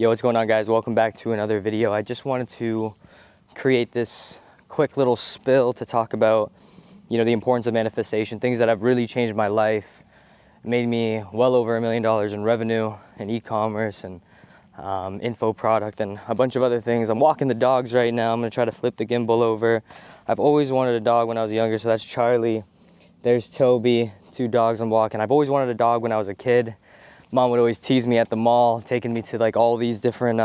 Yo, what's going on, guys? Welcome back to another video. I just wanted to create this quick little spill to talk about, the importance of manifestation, things that have really changed my life, made me well over $1 million in revenue in e-commerce and info product and a bunch of other things. I'm walking the dogs right now. I'm gonna try to flip the gimbal over. I've always wanted a dog when I was younger, so that's Charlie. There's Toby, 2 dogs I'm walking. I've always wanted a dog when I was a kid. Mom would always tease me at the mall, taking me to like all these different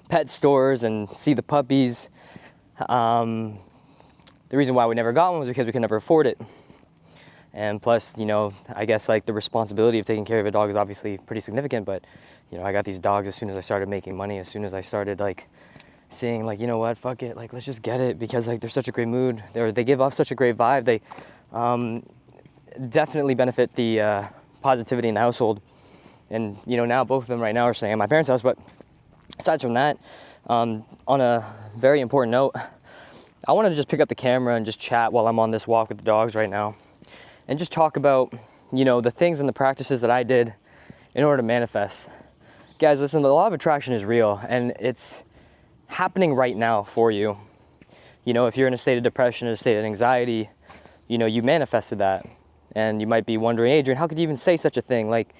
pet stores and see the puppies. The reason why we never got one was because we could never afford it. And plus, I guess like the responsibility of taking care of a dog is obviously pretty significant, but I got these dogs as soon as I started making money, as soon as I started like seeing like, you know what, fuck it, like let's just get it, because like they're such a great mood. They give off such a great vibe. They definitely benefit the positivity in the household. And now both of them right now are staying at my parents' house. But aside from that, on a very important note, I wanted to just pick up the camera and just chat while I'm on this walk with the dogs right now, and just talk about the things and the practices that I did in order to manifest. Guys, listen, the law of attraction is real, and it's happening right now for you. If you're in a state of depression, in a state of anxiety, you manifested that. And you might be wondering, Adrian, how could you even say such a thing? Like,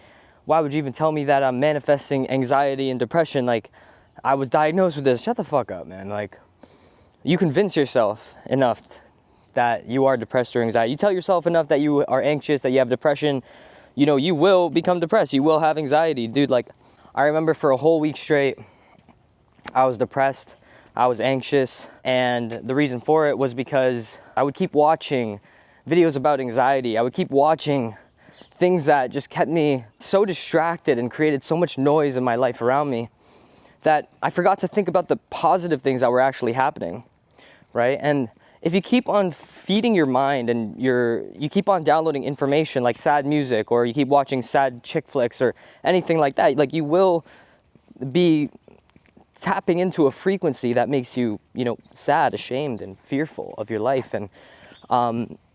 why would you even tell me that I'm manifesting anxiety and depression? Like, I was diagnosed with this. Shut the fuck up, man. Like, you convince yourself enough that you are depressed or anxiety. You tell yourself enough that you are anxious, that you have depression, you will become depressed. You will have anxiety. Dude, like, I remember for a whole week straight, I was depressed, I was anxious, and the reason for it was because I would keep watching videos about anxiety. I would keep watching things that just kept me so distracted and created so much noise in my life around me that I forgot to think about the positive things that were actually happening, right? And if you keep on feeding your mind and you keep on downloading information like sad music, or you keep watching sad chick flicks or anything like that, like you will be tapping into a frequency that makes you, sad, ashamed, and fearful of your life. And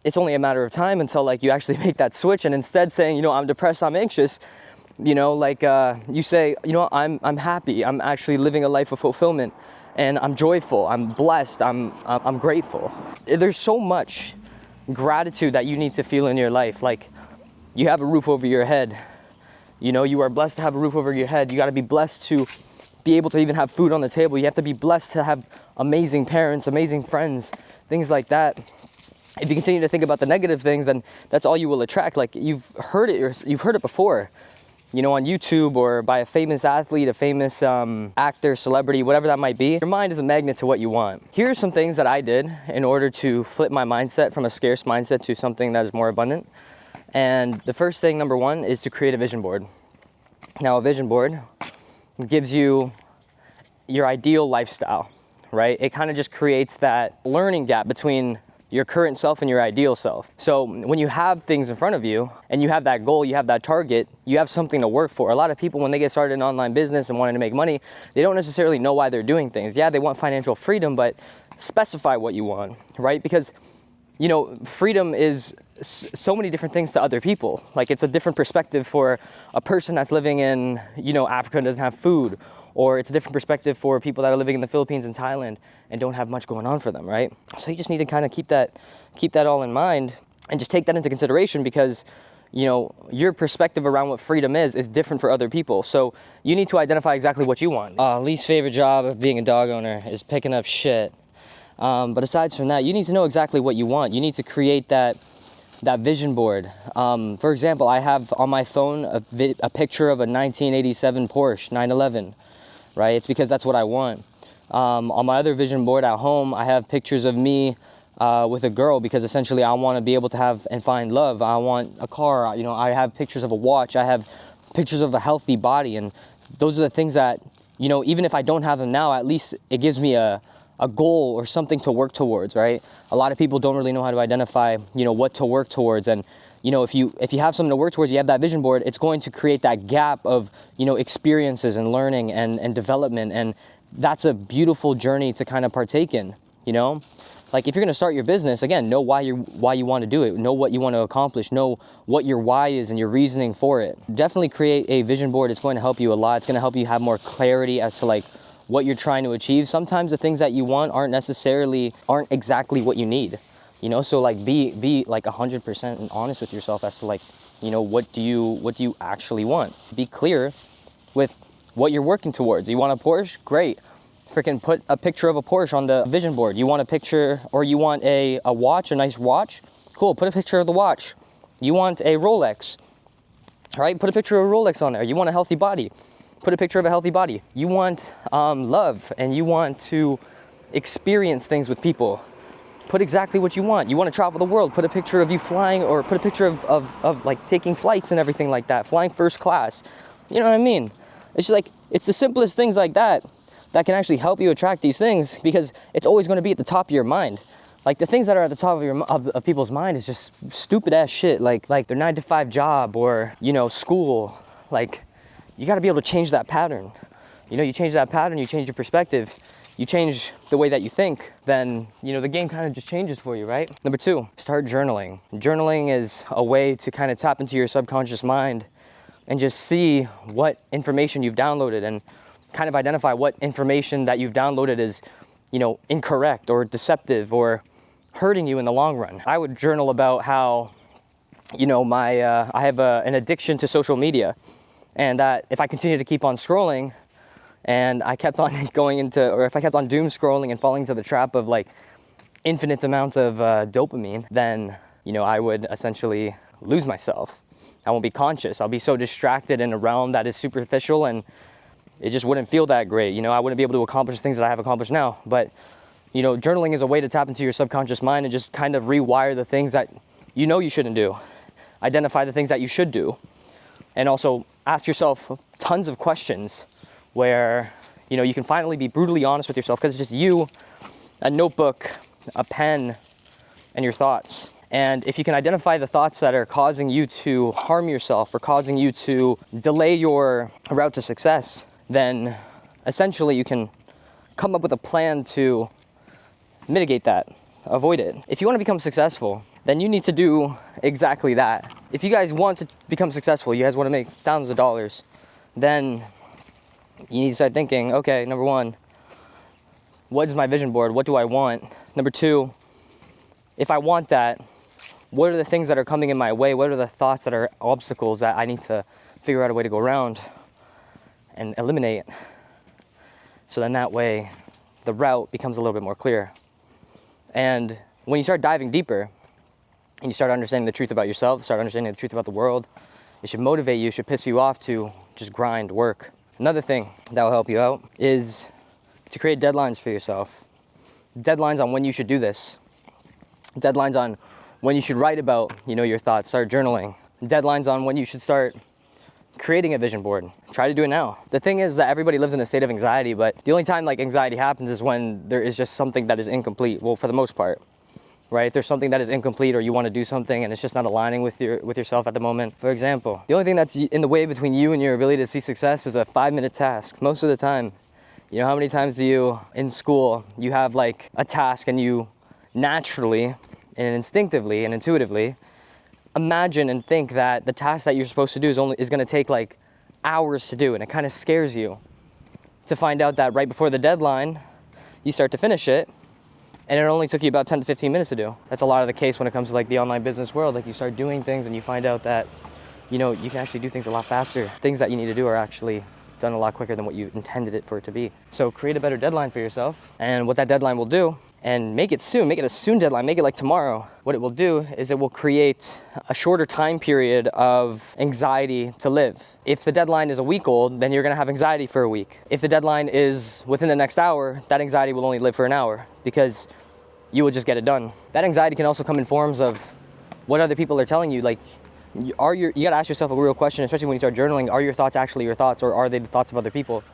it's only a matter of time until like you actually make that switch, and instead saying, I'm depressed, I'm anxious, you say, I'm happy, I'm actually living a life of fulfillment, and I'm joyful, I'm blessed, I'm grateful. There's so much gratitude that you need to feel in your life. Like, you have a roof over your head, you are blessed to have a roof over your head. You got to be blessed to be able to even have food on the table. You have to be blessed to have amazing parents, amazing friends, things like that. If you continue to think about the negative things, then that's all you will attract. Like, you've heard it before, on YouTube, or by a famous athlete, a famous actor, celebrity, whatever that might be. Your mind is a magnet to what you want. Here are some things that I did in order to flip my mindset from a scarce mindset to something that is more abundant. And the first thing, number one, is to create a vision board. Now, a vision board gives you your ideal lifestyle, right? It kind of just creates that learning gap between your current self and your ideal self. So when you have things in front of you and you have that goal, you have that target, you have something to work for. A lot of people, when they get started in online business and wanting to make money, they don't necessarily know why they're doing things. Yeah, they want financial freedom, but specify what you want, right? Because, freedom is so many different things to other people. Like, it's a different perspective for a person that's living in, Africa and doesn't have food. Or it's a different perspective for people that are living in the Philippines and Thailand and don't have much going on for them, right? So you just need to kind of keep that all in mind and just take that into consideration, because, your perspective around what freedom is different for other people. So you need to identify exactly what you want. Least favorite job of being a dog owner is picking up shit. But aside from that, you need to know exactly what you want. You need to create that vision board. For example, I have on my phone a picture of a 1987 Porsche 911. Right? It's because that's what I want. On my other vision board at home, I have pictures of me with a girl, because essentially I want to be able to have and find love. I want a car. I have pictures of a watch. I have pictures of a healthy body. And those are the things that, even if I don't have them now, at least it gives me a goal or something to work towards, right? A lot of people don't really know how to identify, what to work towards. And if you have something to work towards, you have that vision board, it's going to create that gap of, experiences and learning and development. And that's a beautiful journey to kind of partake in, Like if you're going to start your business, again, know why you want to do it, know what you want to accomplish, know what your why is and your reasoning for it. Definitely create a vision board. It's going to help you a lot. It's going to help you have more clarity as to like what you're trying to achieve. Sometimes the things that you want aren't exactly what you need, you know? So like be like 100% honest with yourself as to like, you know, what do you actually want? Be clear with what you're working towards. You want a Porsche? Great. Freaking put a picture of a Porsche on the vision board. You want a picture, or you want a watch, a nice watch? Cool, put a picture of the watch. You want a Rolex, right? Put a picture of a Rolex on there. You want a healthy body? Put a picture of a healthy body. You want love, and you want to experience things with people. Put exactly what you want. You want to travel the world. Put a picture of you flying, or put a picture of like taking flights and everything like that, flying first class. You know what I mean? It's just like, it's the simplest things like that that can actually help you attract these things, because it's always going to be at the top of your mind. Like the things that are at the top of people's mind is just stupid ass shit, like their 9-to-5 job, or, you know, school. Like, you got to be able to change that pattern. You know, you change that pattern, you change your perspective, you change the way that you think, then, you know, the game kind of just changes for you, right? Number 2, start journaling. Journaling is a way to kind of tap into your subconscious mind and just see what information you've downloaded, and kind of identify what information that you've downloaded is, you know, incorrect or deceptive or hurting you in the long run. I would journal about how, you know, I have an addiction to social media, and that if I continue to keep on scrolling, and I kept on if I kept on doom scrolling and falling into the trap of like infinite amounts of dopamine, then, you know, I would essentially lose myself. I won't be conscious. I'll be so distracted in a realm that is superficial, and it just wouldn't feel that great. You know, I wouldn't be able to accomplish things that I have accomplished now. But, you know, journaling is a way to tap into your subconscious mind and just kind of rewire the things that you know you shouldn't do. Identify the things that you should do. And also ask yourself tons of questions where, you know, you can finally be brutally honest with yourself, because it's just you, a notebook, a pen, and your thoughts. And if you can identify the thoughts that are causing you to harm yourself or causing you to delay your route to success, then essentially you can come up with a plan to mitigate that, avoid it. If you want to become successful, then you need to do exactly that. If you guys want to become successful, you guys want to make thousands of dollars, then you need to start thinking, okay, number 1, what is my vision board? What do I want? Number 2, if I want that, what are the things that are coming in my way? What are the thoughts that are obstacles that I need to figure out a way to go around and eliminate? So then that way, the route becomes a little bit more clear. And when you start diving deeper, and you start understanding the truth about yourself, start understanding the truth about the world, it should motivate you, it should piss you off to just grind, work. Another thing that will help you out is to create deadlines for yourself. Deadlines on when you should do this. Deadlines on when you should write about, you know, your thoughts, start journaling. Deadlines on when you should start creating a vision board. Try to do it now. The thing is that everybody lives in a state of anxiety, but the only time like anxiety happens is when there is just something that is incomplete. Well, for the most part, right? There's something that is incomplete, or you want to do something and it's just not aligning with yourself at the moment. For example, the only thing that's in the way between you and your ability to see success is a 5-minute task. Most of the time, you know, how many times do you in school, you have like a task and you naturally and instinctively and intuitively imagine and think that the task that you're supposed to do is going to take like hours to do, and it kind of scares you to find out that right before the deadline you start to finish it and it only took you about 10 to 15 minutes to do. That's a lot of the case when it comes to like the online business world. Like you start doing things and you find out that, you know, you can actually do things a lot faster. Things that you need to do are actually done a lot quicker than what you intended it for it to be. So create a better deadline for yourself, and what that deadline will do, and make it a soon deadline, make it like tomorrow. What it will do is it will create a shorter time period of anxiety to live. If the deadline is a week old, then you're gonna have anxiety for a week. If the deadline is within the next hour, that anxiety will only live for an hour, because you will just get it done. That anxiety can also come in forms of what other people are telling you. Like, you gotta ask yourself a real question, especially when you start journaling. Are your thoughts actually your thoughts, or are they the thoughts of other people?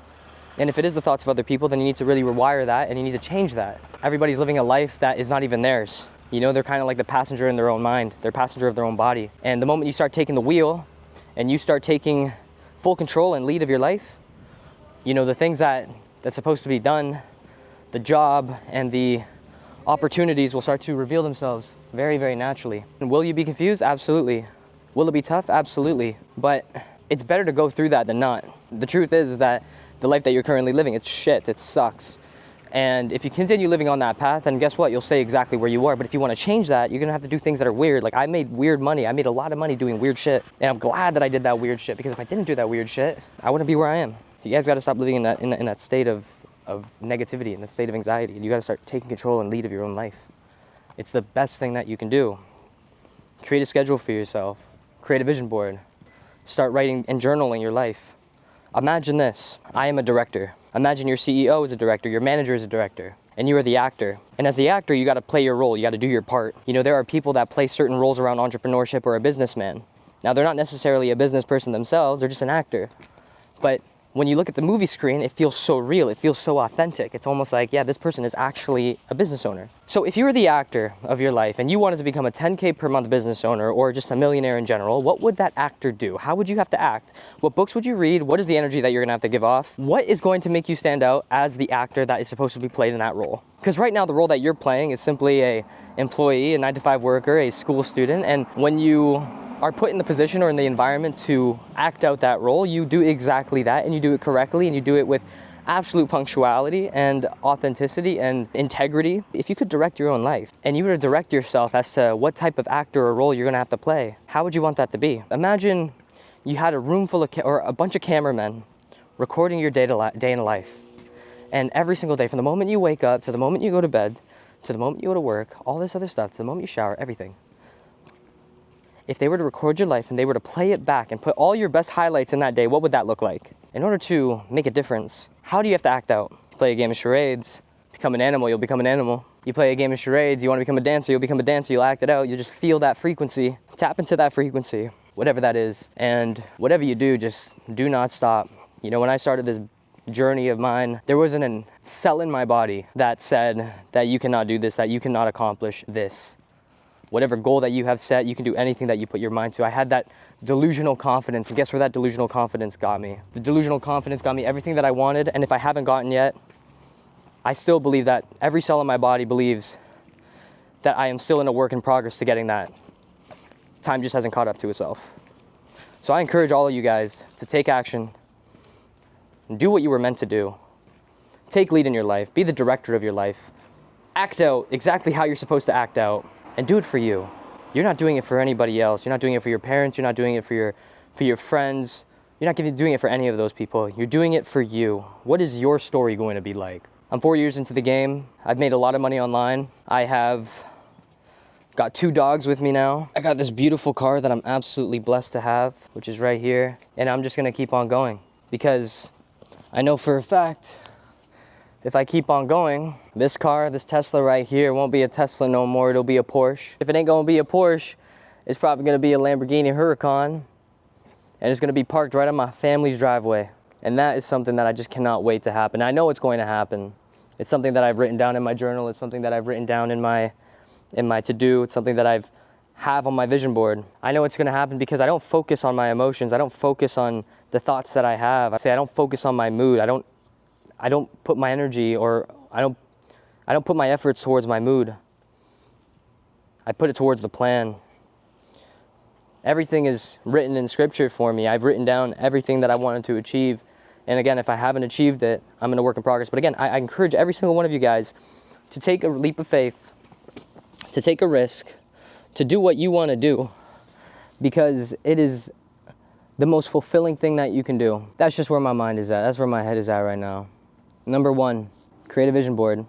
And if it is the thoughts of other people, then you need to really rewire that, and you need to change that. Everybody's living a life that is not even theirs. You know, they're kind of like the passenger in their own mind. They're passenger of their own body. And the moment you start taking the wheel and you start taking full control and lead of your life, you know, the things that's supposed to be done, the job and the opportunities will start to reveal themselves very, very naturally. And will you be confused? Absolutely. Will it be tough? Absolutely. But it's better to go through that than not. The truth is that the life that you're currently living, it's shit, it sucks. And if you continue living on that path, then guess what? You'll stay exactly where you are. But if you want to change that, you're gonna have to do things that are weird. Like I made weird money. I made a lot of money doing weird shit. And I'm glad that I did that weird shit, because if I didn't do that weird shit, I wouldn't be where I am. You guys gotta stop living in that state of negativity, in the state of anxiety. And you gotta start taking control and lead of your own life. It's the best thing that you can do. Create a schedule for yourself. Create a vision board. Start writing and journaling your life. Imagine this. I am a director. Imagine your CEO is a director, your manager is a director, and you are the actor. And as the actor, you gotta play your role, you gotta do your part. You know, there are people that play certain roles around entrepreneurship or a businessman. Now, they're not necessarily a business person themselves, they're just an actor. But when you look at the movie screen, it feels so real, it feels so authentic. It's almost like, yeah, this person is actually a business owner. So if you were the actor of your life and you wanted to become a 10K per month business owner or just a millionaire in general, what would that actor do? How would you have to act? What books would you read? What is the energy that you're gonna have to give off? What is going to make you stand out as the actor that is supposed to be played in that role? Because right now the role that you're playing is simply a employee, a 9-to-5 worker, a school student, and when you are put in the position or in the environment to act out that role, you do exactly that, and you do it correctly, and you do it with absolute punctuality and authenticity and integrity. If you could direct your own life and you were to direct yourself as to what type of actor or role you're gonna have to play, how would you want that to be? Imagine you had a room full of or a bunch of cameramen recording your day in life. And every single day, from the moment you wake up to the moment you go to bed, to the moment you go to work, all this other stuff, to the moment you shower, everything. If they were to record your life and they were to play it back and put all your best highlights in that day, what would that look like? In order to make a difference, how do you have to act out? Play a game of charades, become an animal, you'll become an animal. You play a game of charades, you want to become a dancer, you'll become a dancer, you'll act it out, you'll just feel that frequency. Tap into that frequency, whatever that is. And whatever you do, just do not stop. You know, when I started this journey of mine, there wasn't a cell in my body that said that you cannot do this, that you cannot accomplish this. Whatever goal that you have set, you can do anything that you put your mind to. I had that delusional confidence, and guess where that delusional confidence got me? The delusional confidence got me everything that I wanted, and if I haven't gotten yet, I still believe that every cell in my body believes that I am still in a work in progress to getting that. Time just hasn't caught up to itself. So I encourage all of you guys to take action, and do what you were meant to do. Take lead in your life, be the director of your life. Act out exactly how you're supposed to act out. And do it for you. You're not doing it for anybody else. You're not doing it for your parents. You're not doing it for your friends. You're not doing it for any of those people. You're doing it for you. What is your story going to be like? I'm 4 years into the game. I've made a lot of money online. I have got 2 dogs with me now. I got this beautiful car that I'm absolutely blessed to have, which is right here. And I'm just gonna keep on going because I know for a fact if I keep on going, this car, this Tesla right here, won't be a Tesla no more, it'll be a Porsche. If it ain't gonna be a Porsche, it's probably gonna be a Lamborghini Huracan, and it's gonna be parked right on my family's driveway. And that is something that I just cannot wait to happen. I know it's going to happen. It's something that I've written down in my journal, it's something that I've written down in my to-do, it's something that have on my vision board. I know it's gonna happen because I don't focus on my emotions, I don't focus on the thoughts that I have. I don't focus on my mood, I don't put my energy or I don't put my efforts towards my mood. I put it towards the plan. Everything is written in scripture for me. I've written down everything that I wanted to achieve. And again, if I haven't achieved it, I'm in a work in progress. But again, I encourage every single one of you guys to take a leap of faith, to take a risk, to do what you want to do, because it is the most fulfilling thing that you can do. That's just where my mind is at. That's where my head is at right now. Number 1, create a vision board.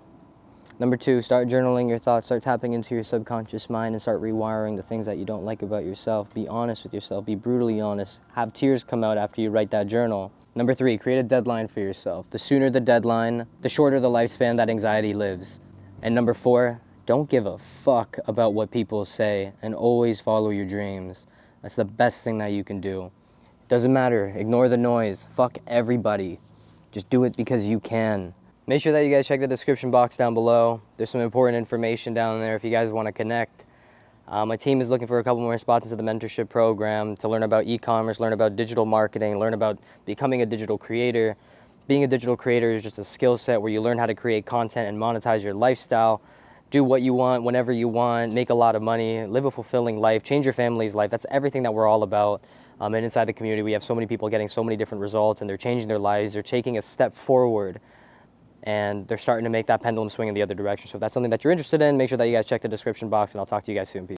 Number 2, start journaling your thoughts, start tapping into your subconscious mind and start rewiring the things that you don't like about yourself. Be honest with yourself, be brutally honest. Have tears come out after you write that journal. Number 3, create a deadline for yourself. The sooner the deadline, the shorter the lifespan that anxiety lives. And number 4, don't give a fuck about what people say and always follow your dreams. That's the best thing that you can do. Doesn't matter, ignore the noise, fuck everybody. Just do it because you can. Make sure that you guys check the description box down below. There's some important information down there if you guys want to connect. My team is looking for a couple more spots into the mentorship program to learn about e-commerce, learn about digital marketing, learn about becoming a digital creator. Being a digital creator is just a skill set where you learn how to create content and monetize your lifestyle. do what you want, whenever you want, make a lot of money, live a fulfilling life, change your family's life. That's everything that we're all about. And inside the community, we have so many people getting so many different results, and they're changing their lives. They're taking a step forward, and they're starting to make that pendulum swing in the other direction. So if that's something that you're interested in, make sure that you guys check the description box, and I'll talk to you guys soon. Peace.